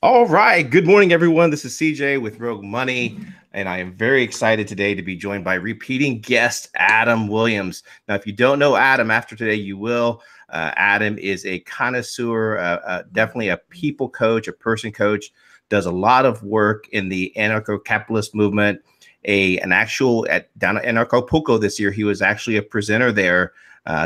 All right. Good morning, everyone. This is CJ with Rogue Money, and I am very excited today to be joined by repeating guest Adam Williams. Now, if you don't know Adam, after today, you will. Adam is a connoisseur, definitely a people coach, a person coach, does a lot of work in the anarcho-capitalist movement. Down at Anarcho this year, he was actually a presenter there,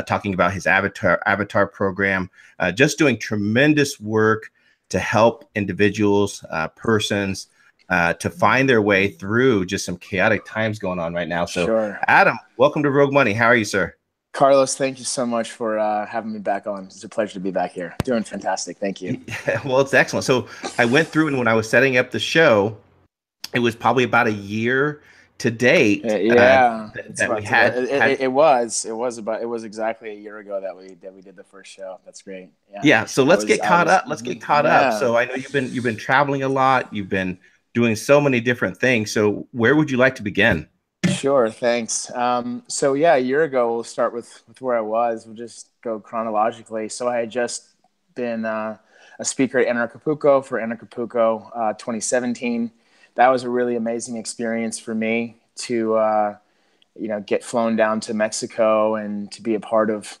talking about his avatar program, just doing tremendous work to help individuals, persons, to find their way through just some chaotic times going on right now. So, Sure. Adam, welcome to Rogue Money. How are you, sir? Carlos, thank you so much for having me back on. It's a pleasure to be back here. Doing fantastic. Thank you. Yeah, well, it's excellent. So, I went through, and when I was setting up the show, it was probably about a year to date Yeah, it's that we about to, had had. it was exactly a year ago that we did the first show. That's great. Yeah. Yeah, so let's get I caught was up. Let's get caught up. yeah. So I know you've been traveling a lot. You've been doing so many different things. So where would you like to begin? Sure, thanks. So yeah, a year ago we'll start with where I was. We'll just go chronologically. So I had just been a speaker at Anarchapuco for Anarchapuco 2017. That was a really amazing experience for me to get flown down to Mexico and to be a part of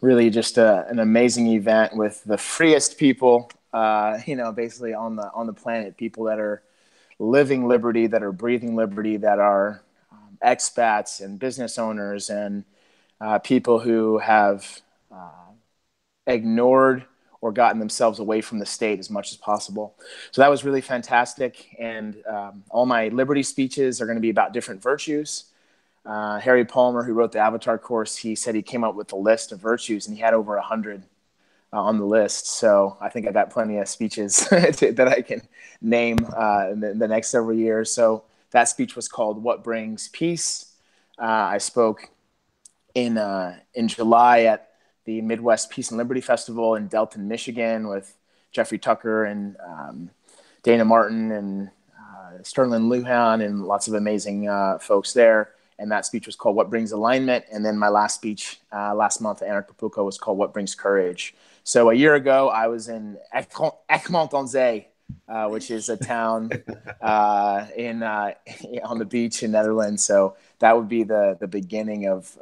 really just an amazing event with the freest people, basically on the planet, people that are living liberty, that are breathing liberty, that are expats and business owners and people who have ignored or gotten themselves away from the state as much as possible. So that was really fantastic. And all my liberty speeches are going to be about different virtues. Harry Palmer, who wrote the Avatar course, he said he came up with a list of virtues, and he had over 100 on the list. So I think I got plenty of speeches that I can name in the next several years. So that speech was called "What Brings Peace." I spoke in July at the Midwest Peace and Liberty Festival in Delton, Michigan, with Jeffrey Tucker and Dana Martin and Sterling Lujan and lots of amazing folks there. And that speech was called "What Brings Alignment." And then my last speech last month at Anarchapuco was called "What Brings Courage." So a year ago, I was in Ekmont-on-Zee, which is a town on the beach in Netherlands. So that would be the beginning of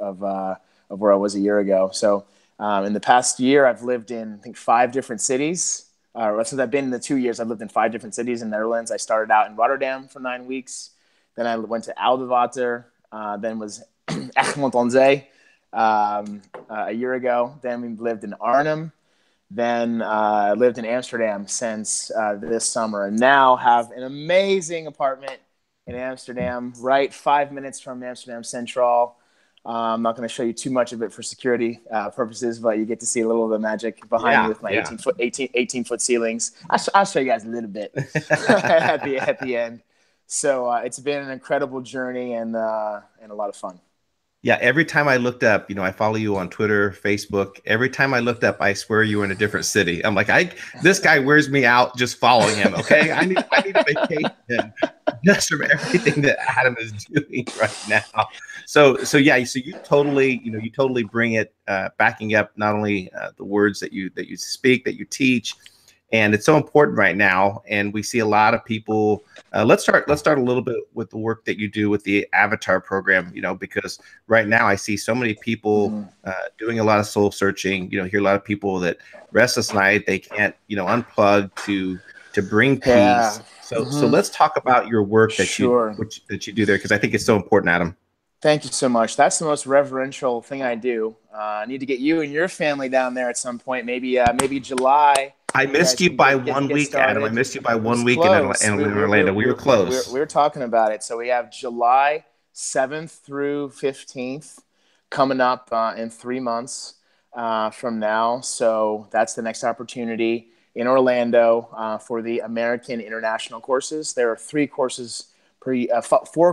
where I was a year ago. So in the past year, I've lived in, I think, 5 different cities. Since I've been in the 2 years, I've lived in 5 different cities in Netherlands. I started out in Rotterdam for 9 weeks. Then I went to Aldewater, then was Egmond-on-Zee a year ago. Then we lived in Arnhem. Then lived in Amsterdam since this summer, and now have an amazing apartment in Amsterdam, right 5 minutes from Amsterdam Central. I'm not going to show you too much of it for security purposes, but you get to see a little of the magic behind me with my 18-foot ceilings. I'll show you guys a little bit at the end. So it's been an incredible journey and a lot of fun. Yeah, every time I looked up, I follow you on Twitter, Facebook. Every time I looked up, I swear you were in a different city. I'm like, this guy wears me out just following him. Okay, I need a vacation just from everything that Adam is doing right now. So you totally bring it, backing up not only the words that you speak, that you teach, and it's so important right now. And we see a lot of people. Let's start a little bit with the work that you do with the Avatar program. Because right now I see so many people doing a lot of soul searching. Hear a lot of people that restless night, they can't unplug to bring peace. Yeah. So let's talk about your work that Sure. you do there, because I think it's so important, Adam. Thank you so much. That's the most reverential thing I do. I need to get you and your family down there at some point. Maybe July. I missed you by 1 week, Adam. I missed you by 1 week in Orlando. We were close. We were talking about it. So we have July 7th through 15th coming up in 3 months from now. So that's the next opportunity in Orlando for the American International courses. There are 4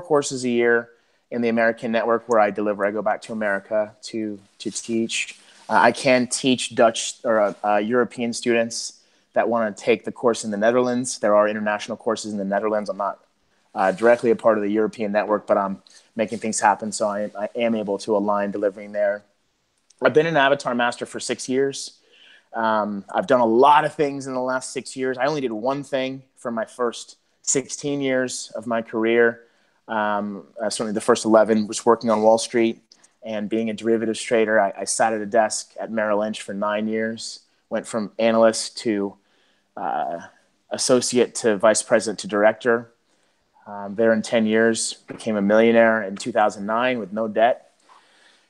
courses a year in the American network where I deliver. I go back to America to teach. I can teach Dutch or European students that want to take the course in the Netherlands. There are international courses in the Netherlands. I'm not directly a part of the European network, but I'm making things happen, so I am able to align delivering there. I've been an Avatar Master for 6 years. I've done a lot of things in the last 6 years. I only did one thing for my first 16 years of my career. Certainly the first 11 was working on Wall Street and being a derivatives trader. I sat at a desk at Merrill Lynch for 9 years, went from analyst to associate to vice president to director. There in 10 years, became a millionaire in 2009 with no debt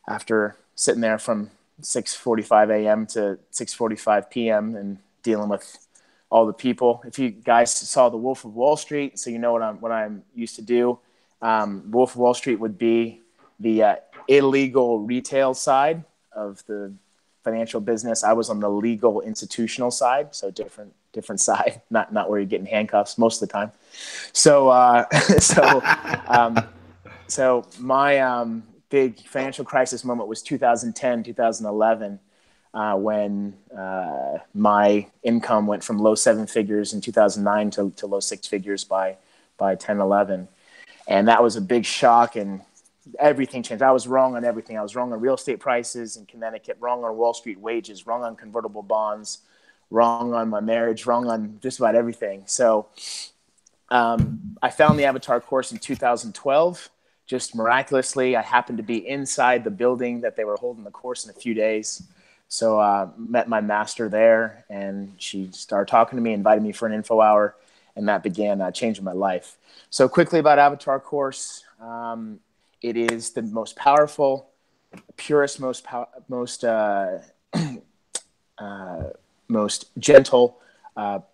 after sitting there from 6:45 a.m. to 6:45 p.m. and dealing with all the people. If you guys saw The Wolf of Wall Street, so you know what I'm used to do. Wolf of Wall Street would be the illegal retail side of the financial business. I was on the legal institutional side, so different side, not where you're getting handcuffs most of the time. So my big financial crisis moment was 2010, 2011, when my income went from low seven figures in 2009 to low six figures by 10, 11. And that was a big shock, and everything changed. I was wrong on everything. I was wrong on real estate prices in Connecticut, wrong on Wall Street wages, wrong on convertible bonds, wrong on my marriage, wrong on just about everything. So I found the Avatar course in 2012. Just miraculously, I happened to be inside the building that they were holding the course in a few days. So met my master there, and she started talking to me, invited me for an info hour, and that began changing my life. So quickly about Avatar course. It is the most powerful, purest, most gentle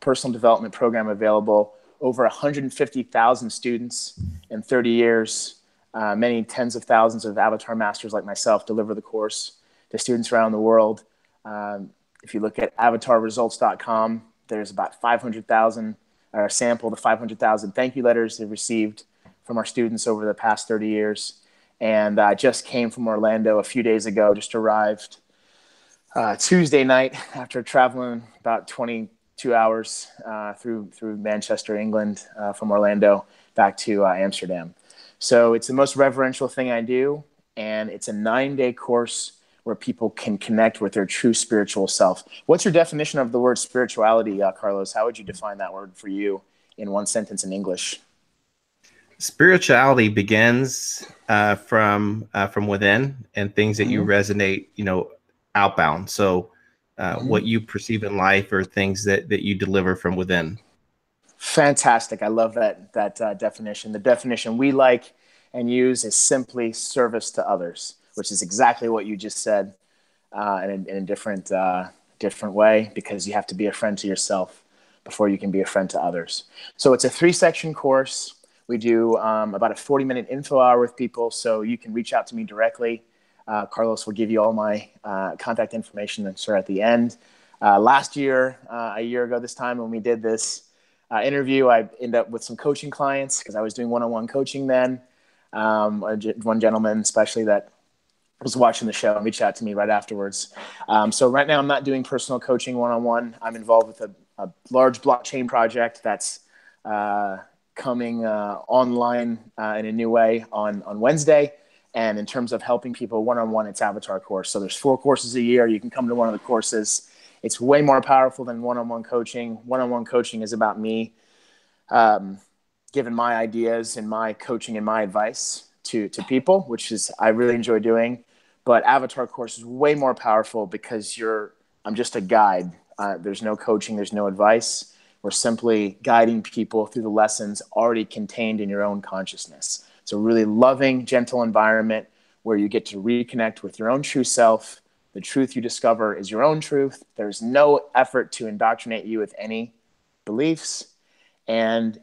personal development program available. Over 150,000 students in 30 years. Many tens of thousands of Avatar masters like myself deliver the course to students around the world. If you look at avatarresults.com, there's about 500,000, or a sample of 500,000 thank you letters they've received from our students over the past 30 years. And I just came from Orlando a few days ago, just arrived Tuesday night after traveling about 22 hours through Manchester, England, from Orlando back to Amsterdam. So it's the most reverential thing I do, and it's a 9-day course where people can connect with their true spiritual self. What's your definition of the word spirituality, Carlos? How would you define that word for you in one sentence in English? Spirituality begins from within, and things that you resonate, outbound. So what you perceive in life are things that you deliver from within. Fantastic. I love that definition. The definition we like and use is simply service to others, which is exactly what you just said in a different way, because you have to be a friend to yourself before you can be a friend to others. So it's a 3-section course. We do about a 40-minute info hour with people, so you can reach out to me directly. Carlos will give you all my contact information at the end. Last year, a year ago this time when we did this interview, I ended up with some coaching clients because I was doing one-on-one coaching then. One gentleman especially that was watching the show and reached out to me right afterwards. So right now I'm not doing personal coaching one-on-one. I'm involved with a large blockchain project that's coming online in a new way on Wednesday. And in terms of helping people one-on-one, it's Avatar course. So there's 4 courses a year. You can come to one of the courses. It's way more powerful than one-on-one coaching. One-on-one coaching is about me giving my ideas and my coaching and my advice to people, which is I really enjoy doing. But Avatar course is way more powerful because I'm just a guide. There's no coaching. There's no advice. We're simply guiding people through the lessons already contained in your own consciousness. It's a really loving, gentle environment where you get to reconnect with your own true self. The truth you discover is your own truth. There's no effort to indoctrinate you with any beliefs. And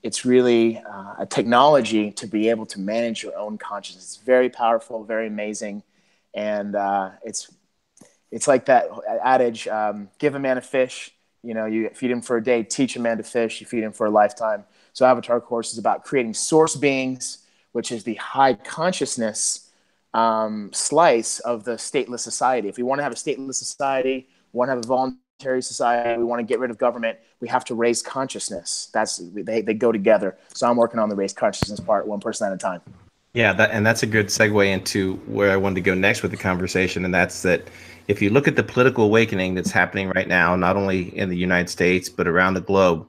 it's really a technology to be able to manage your own consciousness. It's very powerful, very amazing. And it's like that adage, give a man a fish, you feed him for a day, teach a man to fish, you feed him for a lifetime. So Avatar course is about creating source beings, which is the high consciousness slice of the stateless society. If we want to have a stateless society, we want to have a voluntary society, we want to get rid of government, we have to raise consciousness. They go together. So I'm working on the raise consciousness part, one person at a time. Yeah, that's a good segue into where I wanted to go next with the conversation, and that's that, if you look at the political awakening that's happening right now, not only in the United States, but around the globe,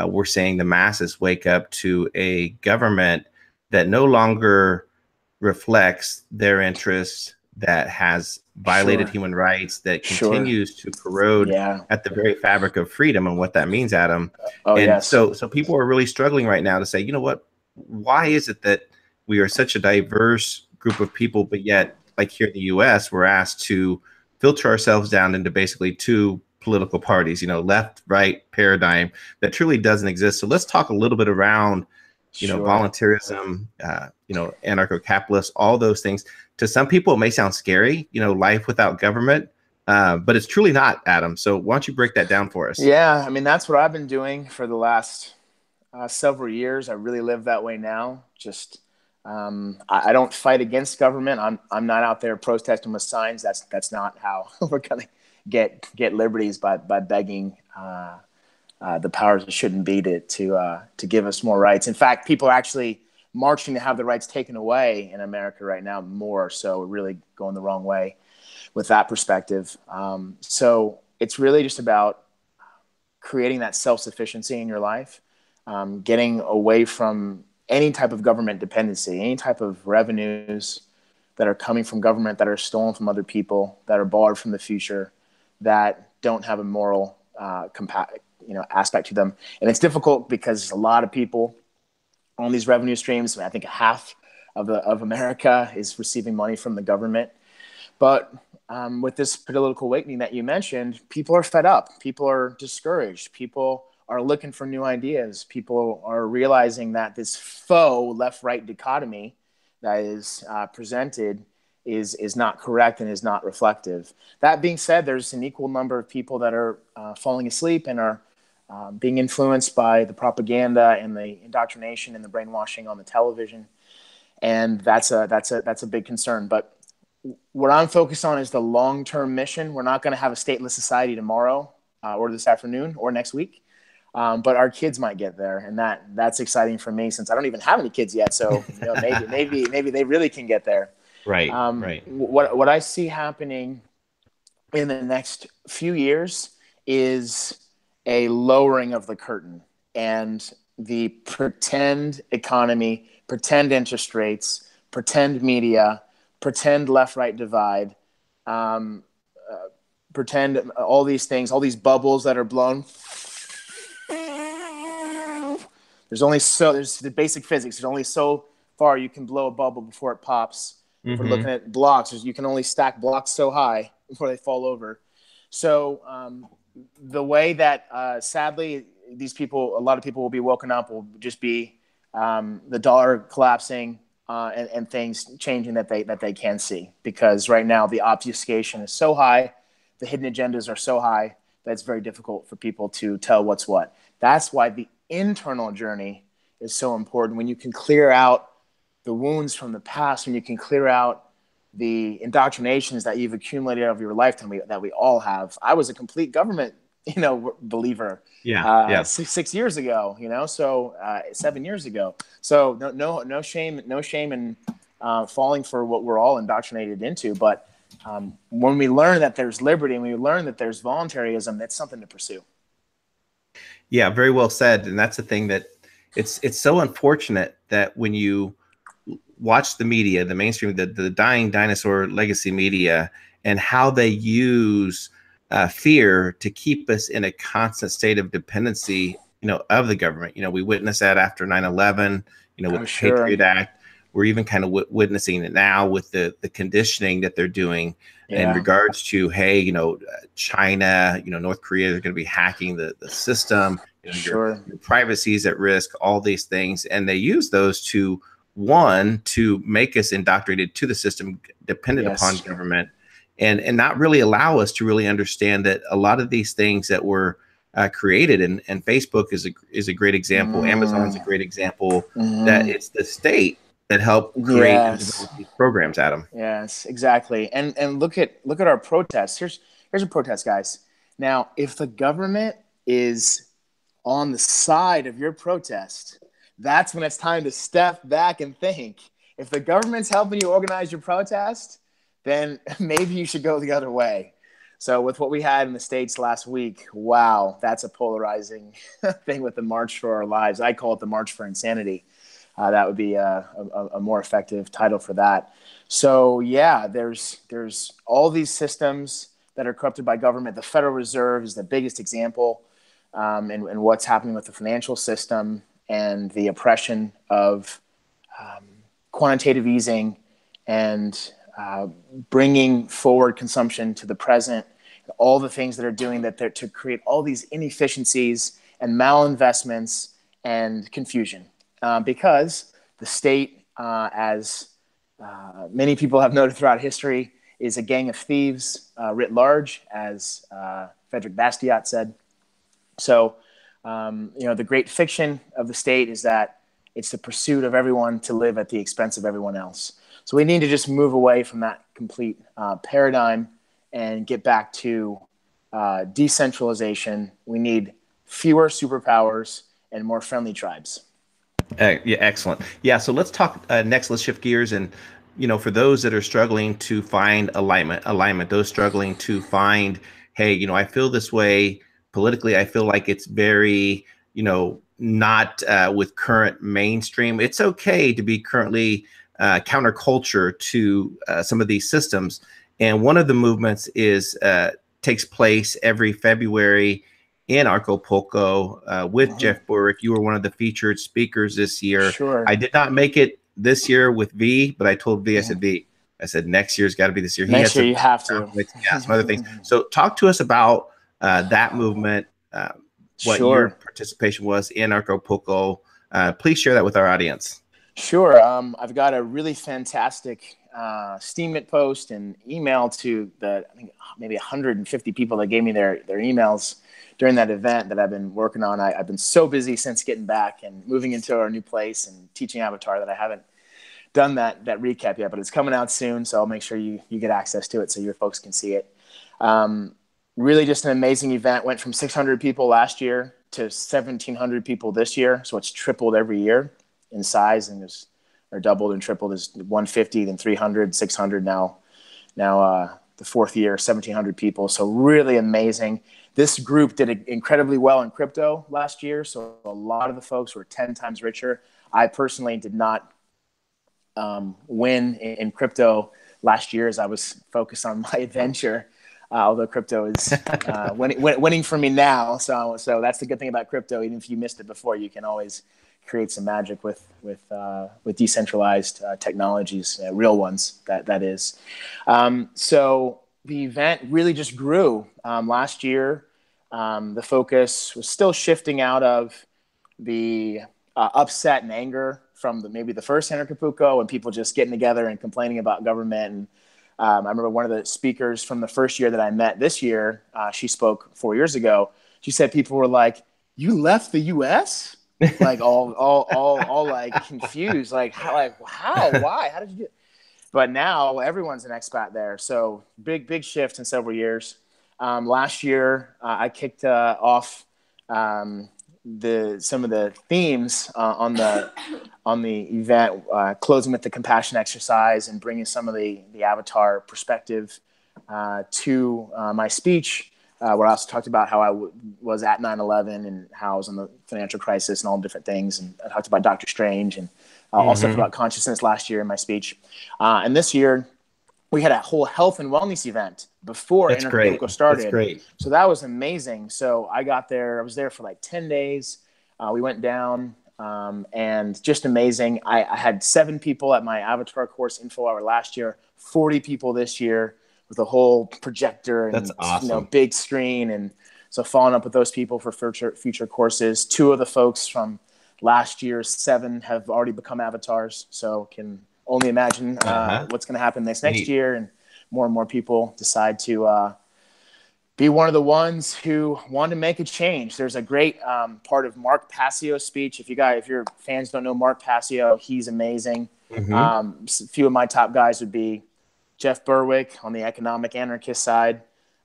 we're seeing the masses wake up to a government that no longer reflects their interests, that has violated Sure. human rights, that Sure. continues to corrode Yeah. at the very fabric of freedom and what that means, Adam. Oh, And yes. so people are really struggling right now to say, you know what, why is it that we are such a diverse group of people, but yet, like here in the US, we're asked to filter ourselves down into basically two political parties, left, right paradigm that truly doesn't exist. So let's talk a little bit around, Sure. voluntarism, anarcho-capitalists, all those things. To some people, it may sound scary, life without government, but it's truly not, Adam. So why don't you break that down for us? Yeah. I mean, that's what I've been doing for the last several years. I really live that way now. Just I don't fight against government. I'm not out there protesting with signs. That's not how we're gonna get liberties by begging the powers that shouldn't be to give us more rights. In fact, people are actually marching to have the rights taken away in America right now more. So we're really going the wrong way with that perspective. So it's really just about creating that self-sufficiency in your life, getting away from any type of government dependency, any type of revenues that are coming from government, that are stolen from other people, that are borrowed from the future, that don't have a moral aspect to them. And it's difficult because a lot of people on these revenue streams, I think half of America is receiving money from the government. But with this political awakening that you mentioned, people are fed up. People are discouraged. People are looking for new ideas. People are realizing that this faux left-right dichotomy that is presented is not correct and is not reflective. That being said, there's an equal number of people that are falling asleep and are being influenced by the propaganda and the indoctrination and the brainwashing on the television, and that's a big concern. But what I'm focused on is the long-term mission. We're not going to have a stateless society tomorrow or this afternoon or next week, but our kids might get there, and that's exciting for me since I don't even have any kids yet. So maybe they really can get there. Right, right. What I see happening in the next few years is a lowering of the curtain, and the pretend economy, pretend interest rates, pretend media, pretend left-right divide, pretend all these things, all these bubbles that are blown. There's the basic physics. There's only so far you can blow a bubble before it pops. If we're looking at blocks, you can only stack blocks so high before they fall over. So the way that sadly a lot of people will be woken up will just be the dollar collapsing and things changing that they can see, because right now the obfuscation is so high, the hidden agendas are so high that it's very difficult for people to tell what's what. That's why the internal journey is so important. When you can clear out the wounds from the past, when you can clear out the indoctrinations that you've accumulated over your lifetime, that we all have. I was a complete government, believer. Yeah. 6 years ago, so 7 years ago. So no shame in falling for what we're all indoctrinated into. But when we learn that there's liberty and we learn that there's voluntarism, that's something to pursue. Yeah, very well said. And that's the thing, that it's so unfortunate that when you watch the media, the mainstream, the dying dinosaur legacy media, and how they use fear to keep us in a constant state of dependency, of the government. We witnessed that after 9/11, with the Patriot Act. We're even kind of witnessing it now with the conditioning that they're doing in regards to, hey, China, North Korea are going to be hacking the system. Your privacy is at risk, all these things. And they use those to make us indoctrinated to the system, dependent upon government, and not really allow us to really understand that a lot of these things that were created, and Facebook is a great example. Amazon's a great example, that it's the state that helped create and develop these programs, Adam. Yes, exactly. And look at our protests. Here's a protest, guys. Now, if the government is on the side of your protest, that's when it's time to step back and think. If the government's helping you organize your protest, then maybe you should go the other way. So with what we had in the States last week, wow, that's a polarizing thing with the March for Our Lives. I call it the March for Insanity. That would be a more effective title for that. So yeah, there's all these systems that are corrupted by government. The Federal Reserve is the biggest example, and what's happening with the financial system and the oppression of quantitative easing and bringing forward consumption to the present, all the things that are doing that to create all these inefficiencies and malinvestments and confusion. Because the state, as many people have noted throughout history, is a gang of thieves writ large, as Frederick Bastiat said. So, the great fiction of the state is that it's the pursuit of everyone to live at the expense of everyone else. So we need to just move away from that complete paradigm and get back to decentralization. We need fewer superpowers and more friendly tribes. Yeah, excellent. Yeah, so let's talk next. Let's shift gears, and for those that are struggling to find alignment, those struggling to find, hey, I feel this way politically. I feel like it's very, not with current mainstream. It's okay to be currently counterculture to some of these systems. And one of the movements is takes place every February in Acapulco with Jeff Burwick. You were one of the featured speakers this year. Sure. I did not make it this year with V, but I told V, I said, V, I said, next year's got to be this year. Next year you have to. Yeah, some other things. So talk to us about that movement, what your participation was in Acapulco. Please share that with our audience. Sure. I've got a really fantastic Steemit post and email to I think maybe 150 people that gave me their emails during that event that I've been working on. I've been so busy since getting back and moving into our new place and teaching Avatar that I haven't done that recap yet, but it's coming out soon. So I'll make sure you get access to it so your folks can see it. Really just an amazing event. Went from 600 people last year to 1,700 people this year. So it's tripled every year in size, and or doubled and tripled. Is 150, then 300, 600 now the fourth year, 1,700 people. So really amazing. This group did incredibly well in crypto last year. So a lot of the folks were 10 times richer. I personally did not win in crypto last year as I was focused on my adventure. Although crypto is winning for me now. So that's the good thing about crypto. Even if you missed it before, you can always create some magic with decentralized technologies, real ones, that is. So the event really just grew. Last year, the focus was still shifting out of the upset and anger from maybe the first Acapulco and people just getting together and complaining about government. And I remember one of the speakers from the first year that I met this year, she spoke 4 years ago. She said people were like, "You left the U.S.?" Like all like confused, like how, why, how did you do it? But now everyone's an expat there. So big shift in several years. Last year, I kicked off some of the themes on the event, closing with the compassion exercise and bringing some of the Avatar perspective to my speech, where I also talked about how I was at 9/11 and how I was in the financial crisis and all different things. And I talked about Dr. Strange and also talked about consciousness last year in my speech. And this year, we had a whole health and wellness event before Acapulco started. That's great. So that was amazing. So I was there for like 10 days. We went down and just amazing. I had 7 people at my Avatar course info hour last year, 40 people this year with a whole projector and that's awesome. Big screen. And so following up with those people for future courses. 2 of the folks from last year's 7 have already become avatars. So can only imagine what's going to happen next year, and more people decide to be one of the ones who want to make a change. There's a great part of Mark Passio's speech. If your fans don't know Mark Passio, he's amazing. A few of my top guys would be Jeff Burwick on the economic anarchist side,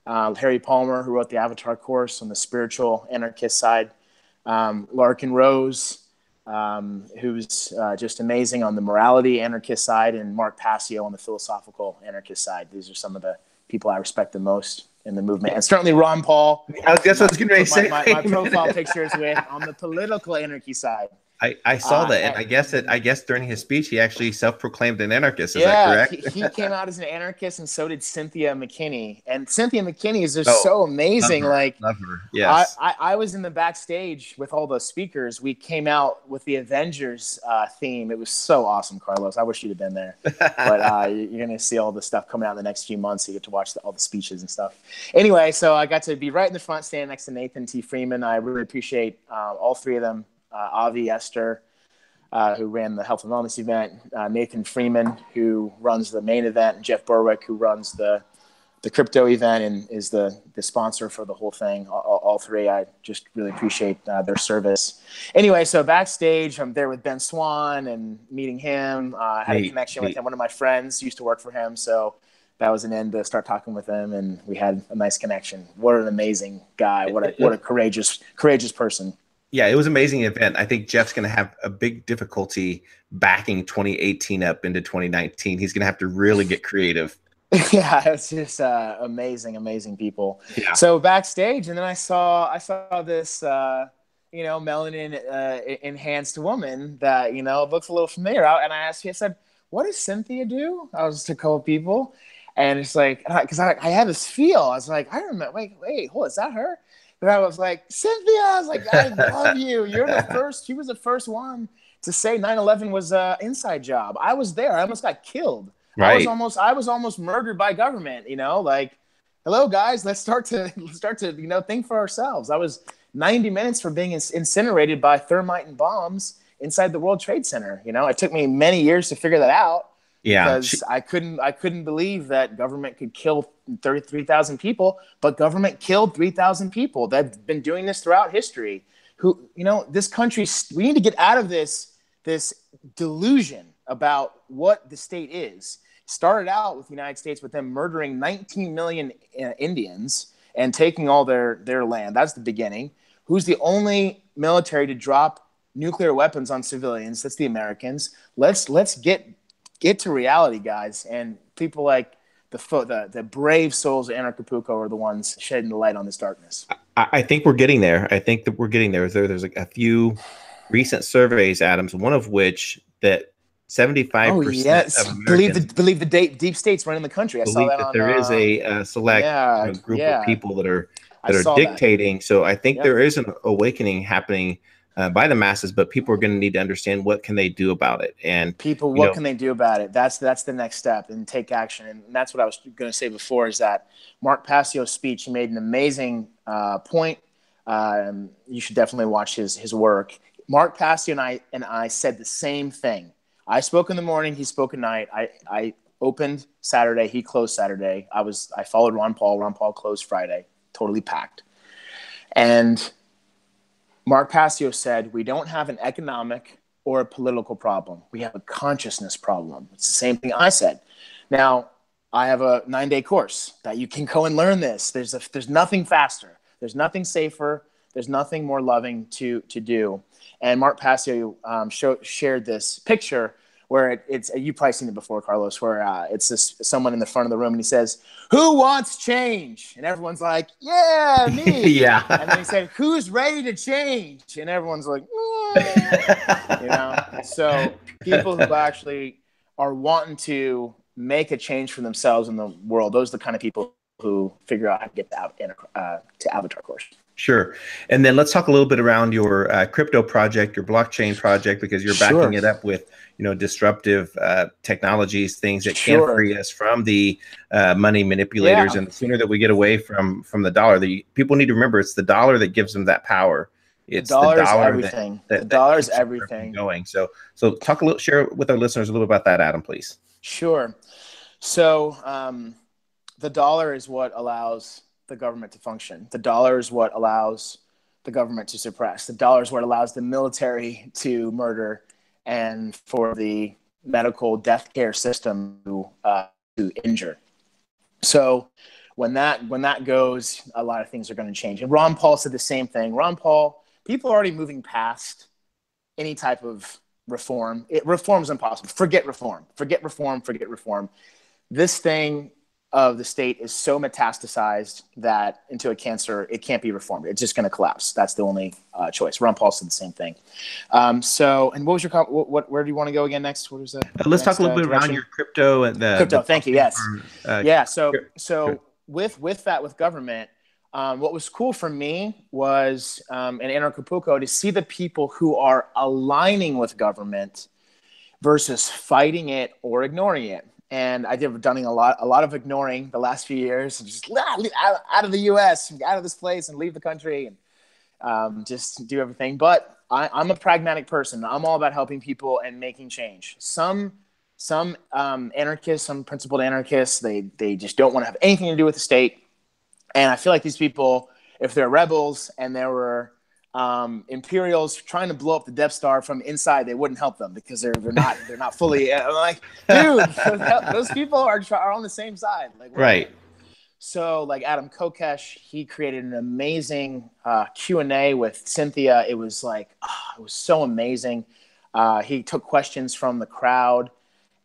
Harry Palmer, who wrote the Avatar course, on the spiritual anarchist side, Larkin Rose, who's just amazing on the morality anarchist side, and Mark Passio on the philosophical anarchist side. These are some of the people I respect the most in the movement. And certainly Ron Paul. That's what I was going to say. My profile picture is with on the political anarchy side. I saw that, and I guess during his speech he actually self-proclaimed an anarchist. Is that correct? He came out as an anarchist, and so did Cynthia McKinney. And Cynthia McKinney is just so amazing. Love her. Yes. I was in the backstage with all the speakers. We came out with the Avengers theme. It was so awesome, Carlos. I wish you'd have been there. But you're gonna see all the stuff coming out in the next few months. So you get to watch all the speeches and stuff. Anyway, so I got to be right in the front, standing next to Nathan T. Freeman. I really appreciate all three of them. Avi Esther, who ran the health and wellness event, Nathan Freeman, who runs the main event, and Jeff Berwick, who runs the crypto event and is the sponsor for the whole thing. All three, I just really appreciate their service. Anyway, so backstage, I'm there with Ben Swan and meeting him. I had a connection with him. One of my friends used to work for him, so that was an end to start talking with him, and we had a nice connection. What an amazing guy! What a courageous person. Yeah, it was an amazing event. I think Jeff's going to have a big difficulty backing 2018 up into 2019. He's going to have to really get creative. Yeah, it's just amazing people. Yeah. So backstage, and then I saw this melanin enhanced woman that looks a little familiar out, and I asked her, I said, "What does Cynthia do?" I was to a couple people, and it's like, because I had this feel. I was like, I remember. Wait, hold, is that her? And I was like, Cynthia, I was like, I love you. You're the first. She was the first one to say 9/11 was an inside job. I was there. I almost got killed. Right. I was almost murdered by government. Like, hello guys, let's start to think for ourselves. I was 90 minutes from being incinerated by thermite and bombs inside the World Trade Center. It took me many years to figure that out. Yeah, because I couldn't believe that government could kill 33,000 people, but government killed 3,000 people. They've been doing this throughout history. This country, we need to get out of this delusion about what the state is. Started out with the United States with them murdering 19 million Indians and taking all their land. That's the beginning. Who's the only military to drop nuclear weapons on civilians? That's the Americans. Let's get to reality, guys. And people like the brave souls of Anarchapulco are the ones shedding the light on this darkness. I think we're getting there. I think that we're getting there. There's a few recent surveys, Adams, one of which that 75% of Americans believe the deep state's running the country. I saw that there is a select group of people that are dictating. So I think there is an awakening happening by the masses, but people are going to need to understand what can they do about it. And what can they do about it? That's the next step, and take action. And that's what I was going to say before, is that Mark Passio's speech, he made an amazing point. You should definitely watch his work. Mark Passio and I said the same thing. I spoke in the morning, he spoke at night. I opened Saturday, he closed Saturday. I followed Ron Paul. Ron Paul closed Friday, totally packed. And Mark Passio said, we don't have an economic or a political problem. We have a consciousness problem. It's the same thing I said. Now, I have a 9-day course that you can go and learn this. There's nothing faster. There's nothing safer. There's nothing more loving to do. And Mark Passio shared this picture where it's you've probably seen it before, Carlos, where it's someone in the front of the room, and he says, "Who wants change?" And everyone's like, "Yeah, me." Yeah. And then he said, "Who's ready to change?" And everyone's like, So people who actually are wanting to make a change for themselves in the world, those are the kind of people who figure out how to get to Avatar course. Sure. And then let's talk a little bit around your crypto project, your blockchain project, because you're backing it up with, disruptive technologies, things that can free us from the money manipulators. Yeah. And the sooner that we get away from the dollar, people need to remember it's the dollar that gives them that power. It's the dollar everything. The dollar is everything. Going. So share with our listeners a little about that, Adam, please. Sure. So the dollar is what allows the government to function. The dollar is what allows the government to suppress. The dollar is what allows the military to murder and for the medical death care system to injure. So when that goes, a lot of things are going to change. And Ron Paul said the same thing. Ron Paul, people are already moving past any type of reform. Reform is impossible. Forget reform. This thing of the state is so metastasized that into a cancer, it can't be reformed. It's just going to collapse. That's the only choice. Ron Paul said the same thing. And what was your where do you want to go again next? What was that? Let's talk a little bit around your crypto and crypto. Thank you. Yes. For, So with that, with government, what was cool for me was in Acapulco to see the people who are aligning with government versus fighting it or ignoring it. And I did done a lot of ignoring the last few years, and just out of the U.S., out of this place, and leave the country, and just do everything. But I'm a pragmatic person. I'm all about helping people and making change. Some anarchists, some principled anarchists, they just don't want to have anything to do with the state. And I feel like these people, if they're rebels and there were Imperials trying to blow up the Death Star from inside, they wouldn't help them because they're not fully. I'm like, dude, those people are on the same side, like, right. So, like Adam Kokesh, he created an amazing Q&A with Cynthia. It was like, it was so amazing. He took questions from the crowd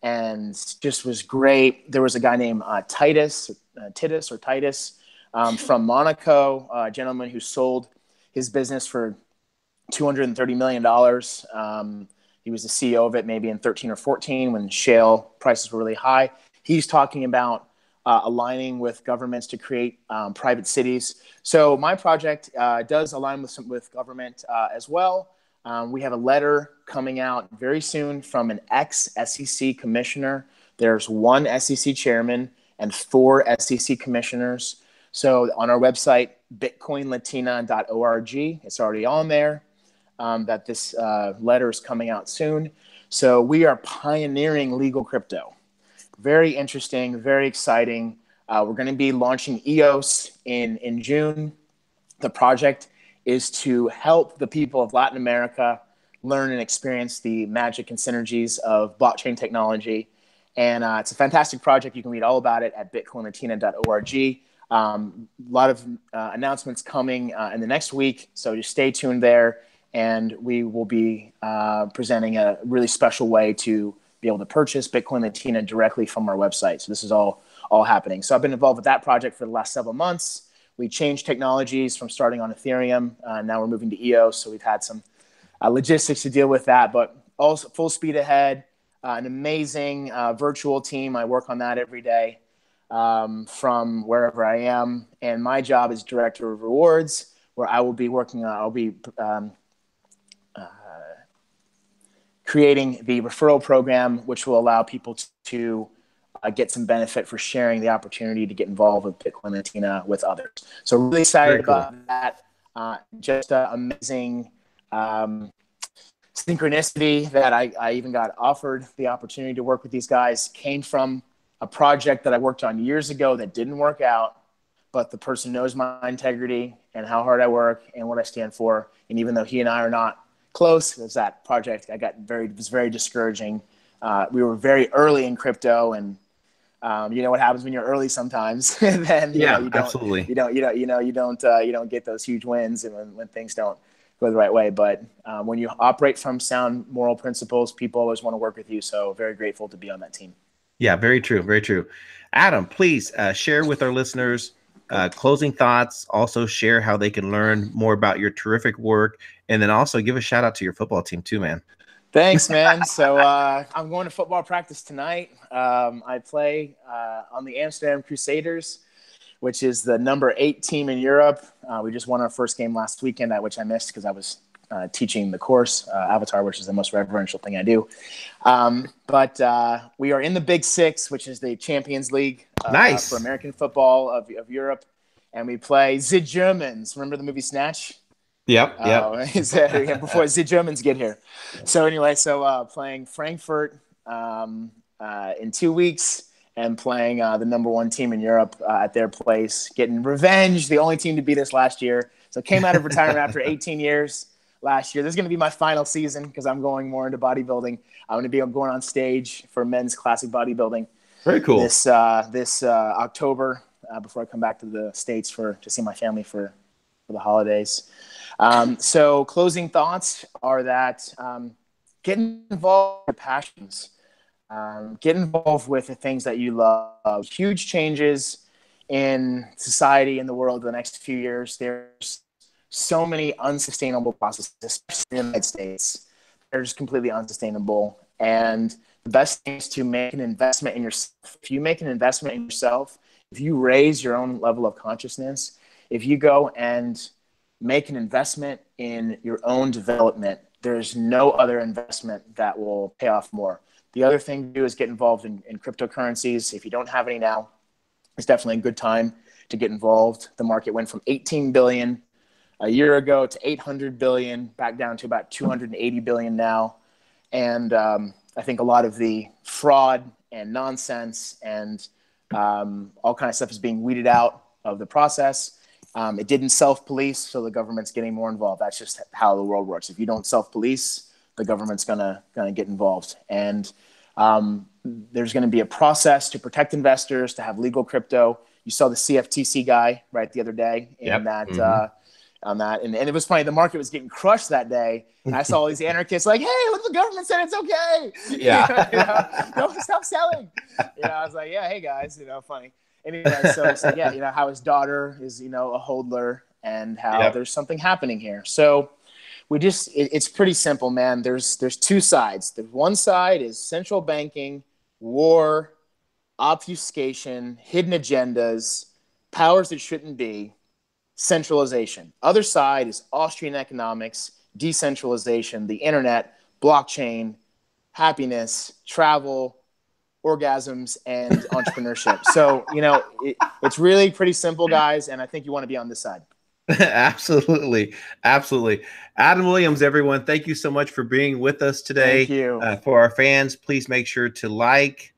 and just was great. There was a guy named Titus from Monaco, a gentleman who sold his business for $230 million. He was the CEO of it maybe in 13 or 14 when shale prices were really high. He's talking about aligning with governments to create private cities. So my project does align with government as well. We have a letter coming out very soon from an ex-SEC commissioner. There's one SEC chairman and 4 SEC commissioners. So on our website, bitcoinlatina.org, it's already on there, that this letter is coming out soon. So we are pioneering legal crypto. Very interesting, very exciting. We're going to be launching EOS in June. The project is to help the people of Latin America learn and experience the magic and synergies of blockchain technology. And it's a fantastic project. You can read all about it at bitcoinlatina.org. A lot of announcements coming in the next week, so just stay tuned there, and we will be presenting a really special way to be able to purchase Bitcoin Latina directly from our website. So this is all happening. So I've been involved with that project for the last several months. We changed technologies from starting on Ethereum. Now we're moving to EOS, so we've had some logistics to deal with that, but also full speed ahead. An amazing virtual team. I work on that every day. From wherever I am, and my job is director of rewards, where I will be working on. I'll be creating the referral program, which will allow people to get some benefit for sharing the opportunity to get involved with Bitcoin Latina with others. So really excited about that. Just amazing synchronicity that I even got offered the opportunity to work with these guys. Came from a project that I worked on years ago that didn't work out, but the person knows my integrity and how hard I work and what I stand for. And even though he and I are not close, it was that project it was very discouraging. We were very early in crypto, and you know what happens when you're early sometimes. Then you don't absolutely. You don't get those huge wins, and when things don't go the right way. But when you operate from sound moral principles, people always want to work with you. So very grateful to be on that team. Yeah, very true. Very true. Adam, please share with our listeners closing thoughts. Also share how they can learn more about your terrific work. And then also give a shout out to your football team too, man. Thanks, man. So I'm going to football practice tonight. I play on the Amsterdam Crusaders, which is the number 8 team in Europe. We just won our first game last weekend, which I missed because I was teaching the course, Avatar, which is the most reverential thing I do. But we are in the Big Six, which is the Champions League for American football of Europe. And we play the Germans. Remember the movie Snatch? Yep. Before the Germans get here. So anyway, playing Frankfurt in 2 weeks and playing the number 1 team in Europe at their place, getting revenge, the only team to beat us last year. So came out of retirement after 18 years. Last year. This is going to be my final season because I'm going more into bodybuilding. I'm going to be going on stage for men's classic bodybuilding. Very cool. This October before I come back to the States to see my family for the holidays. So closing thoughts are that get involved in your passions. Get involved with the things that you love. Huge changes in society, in the world, the next few years. There's so many unsustainable processes, especially in the United States. They're just completely unsustainable. And the best thing is to make an investment in yourself. If you make an investment in yourself, if you raise your own level of consciousness, if you go and make an investment in your own development, there's no other investment that will pay off more. The other thing to do is get involved in cryptocurrencies. If you don't have any now, it's definitely a good time to get involved. The market went from 18 billion a year ago to 800 billion, back down to about 280 billion now. And I think a lot of the fraud and nonsense and all kind of stuff is being weeded out of the process. It didn't self-police, so the government's getting more involved. That's just how the world works. If you don't self-police, the government's gonna get involved. And there's going to be a process to protect investors, to have legal crypto. You saw the CFTC guy right the other day in that on that, and it was funny. The market was getting crushed that day. And I saw all these anarchists like, "Hey, look, the government said it's okay. Yeah, don't stop selling." I was like, "Yeah, hey guys, funny." Anyway, so yeah, how his daughter is a hodler, and how there's something happening here. So it's pretty simple, man. There's two sides. The one side is central banking, war, obfuscation, hidden agendas, powers that shouldn't be, centralization. Other side is Austrian economics, decentralization, the internet, blockchain, happiness, travel, orgasms, and entrepreneurship. So, it's really pretty simple, guys, and I think you want to be on this side. Absolutely. Adam Williams, everyone, thank you so much for being with us today. Thank you. For our fans, please make sure to like,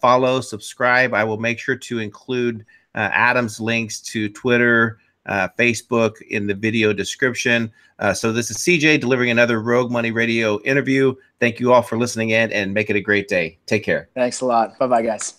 follow, subscribe. I will make sure to include Adam's links to Twitter, Facebook in the video description. So this is CJ delivering another Rogue Money Radio interview. Thank you all for listening in, and make it a great day. Take care. Thanks a lot. Bye-bye, guys.